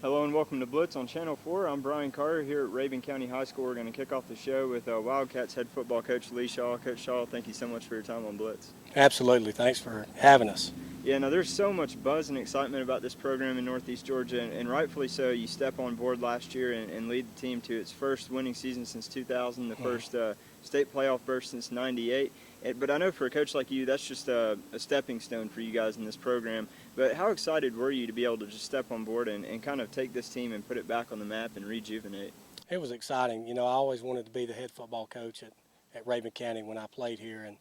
Hello and welcome to Blitz on Channel 4. I'm Brian Carter here at Rabun County High School. We're going to kick off the show with Wildcats head football coach Lee Shaw. Coach Shaw, thank you so much for your time on Blitz. Absolutely. Thanks for having us. Yeah, now there's so much buzz and excitement about this program in Northeast Georgia, and rightfully so. You step on board last year and lead the team to its first winning season since 2000, the first state playoff berth since '98. But I know for a coach like you, that's just a stepping stone for you guys in this program. But how excited were you to be able to just step on board and kind of take this team and put it back on the map and rejuvenate? It was exciting. You know, I always wanted to be the head football coach at Rabun County when I played here, and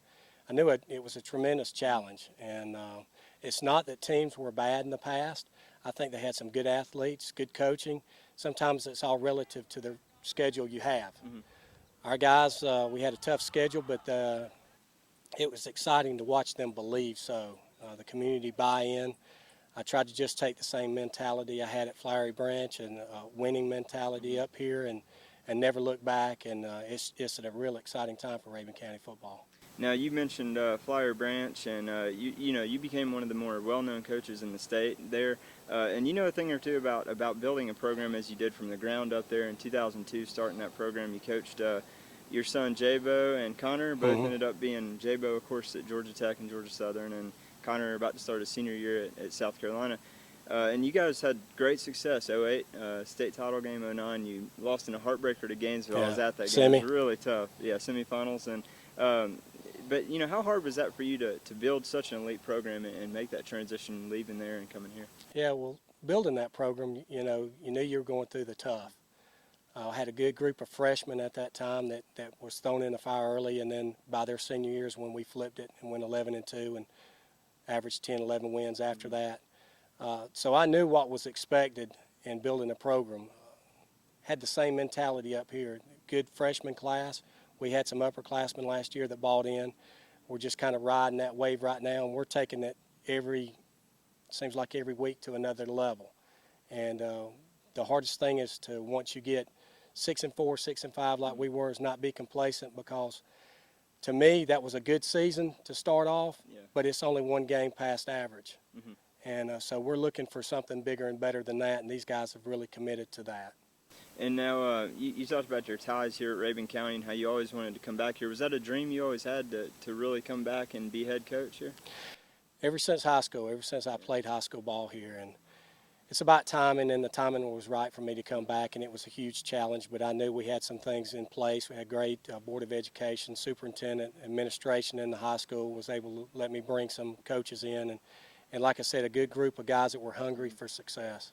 I knew it was a tremendous challenge. And it's not that teams were bad in the past. I think they had some good athletes, good coaching. Sometimes it's all relative to the schedule you have. Mm-hmm. Our guys, we had a tough schedule, but it was exciting to watch them believe so. The community buy-in. I tried to just take the same mentality I had at Flowery Branch and winning mentality up here and never look back. And it's just a real exciting time for Rabun County football. Now, you mentioned Flowery Branch, and you became one of the more well-known coaches in the state there, and you know a thing or two about building a program as you did from the ground up there in 2002. Starting that program, you coached your son Jabo and Connor. Both ended up being Jabo, of course, at Georgia Tech and Georgia Southern, and Connor about to start his senior year at South Carolina. And you guys had great success. 08 state title game. 09 you lost in a heartbreaker to Gainesville. Yeah. I was at that game. Semi. It was really tough. Yeah, semifinals. And but you know, how hard was that for you to build such an elite program and make that transition, leaving there and coming here? Yeah, well, building that program, you knew you were going through the tough. I had a good group of freshmen at that time that was thrown in the fire early, and then by their senior years when we flipped it and went 11-2 and averaged 10, 11 wins after that. So I knew what was expected in building a program. Had the same mentality up here. Good freshman class. We had some upperclassmen last year that bought in. We're just kind of riding that wave right now, and we're taking it seems like every week to another level. And the hardest thing is to, once you get 6-4, 6-5 like we were, is not be complacent, because to me that was a good season to start off, but it's only one game past average. Mm-hmm. And so we're looking for something bigger and better than that, and these guys have really committed to that. And now you talked about your ties here at Rabun County and how you always wanted to come back here. Was that a dream you always had to really come back and be head coach here? Ever since high school, ever since I played high school ball here. And it's about timing, and the timing was right for me to come back, and it was a huge challenge, but I knew we had some things in place. We had great Board of Education, superintendent, administration in the high school was able to let me bring some coaches in, and like I said, a good group of guys that were hungry for success.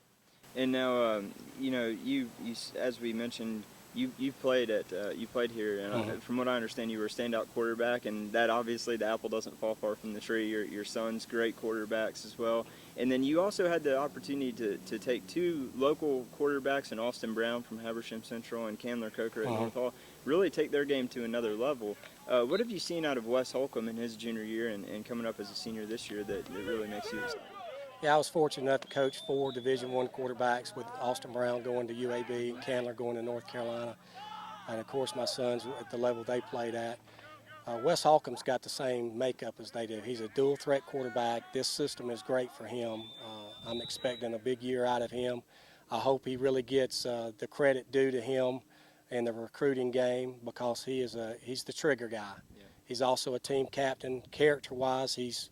And now, you as we mentioned, you played here, and from what I understand, you were a standout quarterback, and that obviously the apple doesn't fall far from the tree. Your son's great quarterbacks as well, and then you also had the opportunity to take two local quarterbacks in Austin Brown from Habersham Central and Candler Coker at North Hall, really take their game to another level. What have you seen out of Wes Holcomb in his junior year and coming up as a senior this year that really makes you excited? Yeah, I was fortunate enough to coach 4 Division I quarterbacks, with Austin Brown going to UAB and Candler going to North Carolina. And, of course, my sons at the level they played at. Wes Holcomb's got the same makeup as they do. He's a dual-threat quarterback. This system is great for him. I'm expecting a big year out of him. I hope he really gets the credit due to him in the recruiting game, because he's the trigger guy. Yeah. He's also a team captain. Character-wise, he's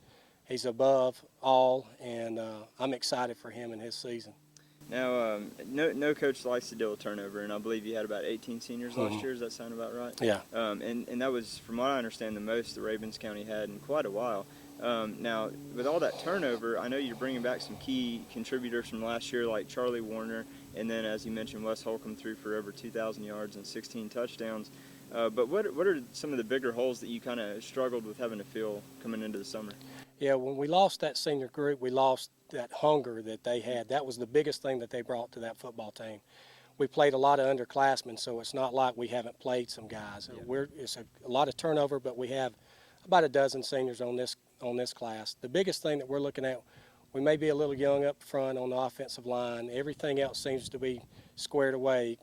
above all, and I'm excited for him in his season. Now, no coach likes to deal with turnover, and I believe you had about 18 seniors last year. Does that sound about right? Yeah. And that was, from what I understand, the most the Rabun County had in quite a while. Now, with all that turnover, I know you're bringing back some key contributors from last year, like Charlie Warner, and then, as you mentioned, Wes Holcomb threw for over 2,000 yards and 16 touchdowns. But what are some of the bigger holes that you kind of struggled with having to fill coming into the summer? Yeah, when we lost that senior group, we lost that hunger that they had. That was the biggest thing that they brought to that football team. We played a lot of underclassmen, so it's not like we haven't played some guys. Yeah. It's a lot of turnover, but we have about a dozen seniors on this class. The biggest thing that we're looking at, we may be a little young up front on the offensive line. Everything else seems to be squared away.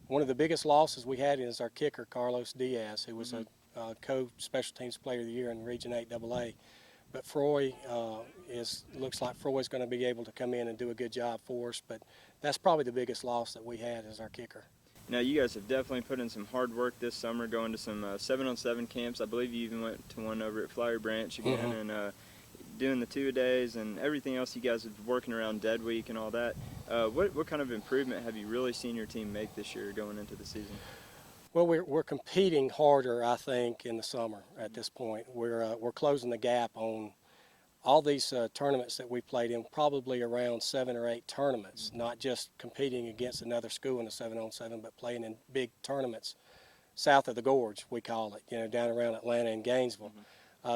One of the biggest losses we had is our kicker, Carlos Diaz, who was a co-special teams player of the year in Region 8 AA. but Froy looks like Froy's going to be able to come in and do a good job for us. But that's probably the biggest loss that we had is our kicker. Now, you guys have definitely put in some hard work this summer, going to some 7-on-7 camps. I believe you even went to one over at Flowery Branch again, and doing the two-a-days and everything else. You guys have been working around Dead Week and all that. What kind of improvement have you really seen your team make this year going into the season? Well, we're competing harder, I think, in the summer at this point. We're closing the gap on all these tournaments that we played in, probably around 7 or 8 tournaments, not just competing against another school in a 7-on-7, but playing in big tournaments south of the gorge, we call it, down around Atlanta and Gainesville.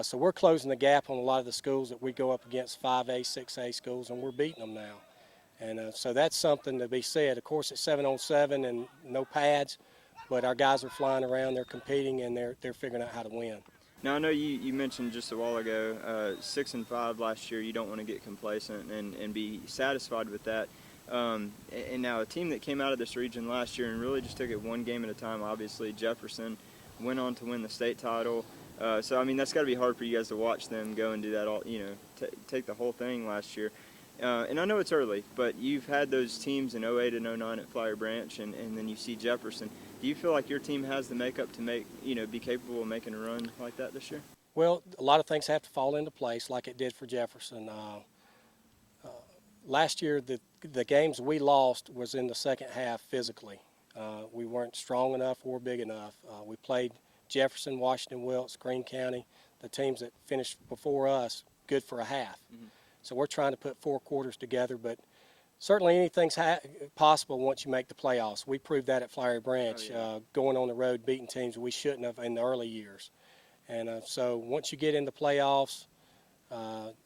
So we're closing the gap on a lot of the schools that we go up against, 5A, 6A schools, and we're beating them now. And so that's something to be said. Of course, it's 7-on-7 and no pads, but our guys are flying around, they're competing, and they're figuring out how to win. Now, I know you mentioned just a while ago 6-5 last year. You don't want to get complacent and be satisfied with that. And now a team that came out of this region last year and really just took it one game at a time, obviously, Jefferson, went on to win the state title. So, I mean, that's got to be hard for you guys to watch them go and do that all, take the whole thing last year. And I know it's early, but you've had those teams in 08 and 09 at Flowery Branch, and then you see Jefferson. Do you feel like your team has the makeup to be capable of making a run like that this year? Well, a lot of things have to fall into place like it did for Jefferson. Last year, the games we lost was in the second half physically. We weren't strong enough or big enough. We played Jefferson, Washington, Wilkes, Greene County, the teams that finished before us, good for a half. So we're trying to put 4 quarters together, but certainly anything's possible once you make the playoffs. We proved that at Flowery Branch, going on the road, beating teams we shouldn't have in the early years. And so once you get in the playoffs,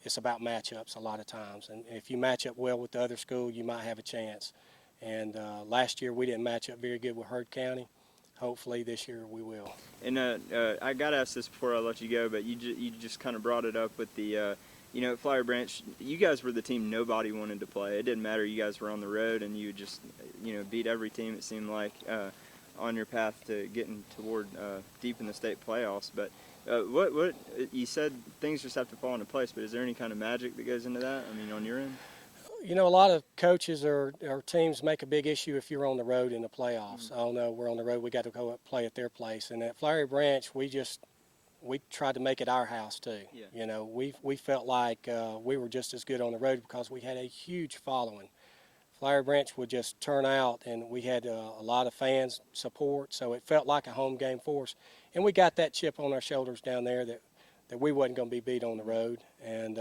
it's about matchups a lot of times. And if you match up well with the other school, you might have a chance. And last year we didn't match up very good with Heard County. Hopefully this year we will. And I got to ask this before I let you go, but you just kind of brought it up with the at Flowery Branch, you guys were the team nobody wanted to play. It didn't matter. You guys were on the road, and you just, beat every team, it seemed like, on your path to getting toward deep in the state playoffs. But what you said things just have to fall into place, but is there any kind of magic that goes into that, on your end? A lot of coaches or teams make a big issue if you're on the road in the playoffs. Oh, no, we're on the road. We got to go up play at their place. And at Flowery Branch, we tried to make it our house too. Yeah. We felt like we were just as good on the road because we had a huge following. Flowery Branch would just turn out, and we had a lot of fans support, so it felt like a home game for us. And we got that chip on our shoulders down there that we wasn't going to be beat on the road, and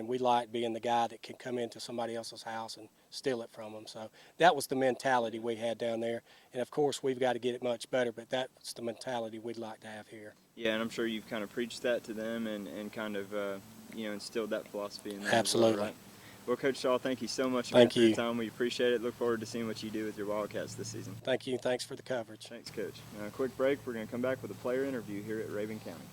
we liked being the guy that can come into somebody else's house and steal it from them. So that was the mentality we had down there. And of course, we've got to get it much better, but that's the mentality we'd like to have here. Yeah, and I'm sure you've kind of preached that to them and kind of, instilled that philosophy in them. Absolutely. Well, right? Well, Coach Shaw, thank you so much for your time. We appreciate it. Look forward to seeing what you do with your Wildcats this season. Thank you. Thanks for the coverage. Thanks, Coach. Quick break. We're going to come back with a player interview here at Rabun County.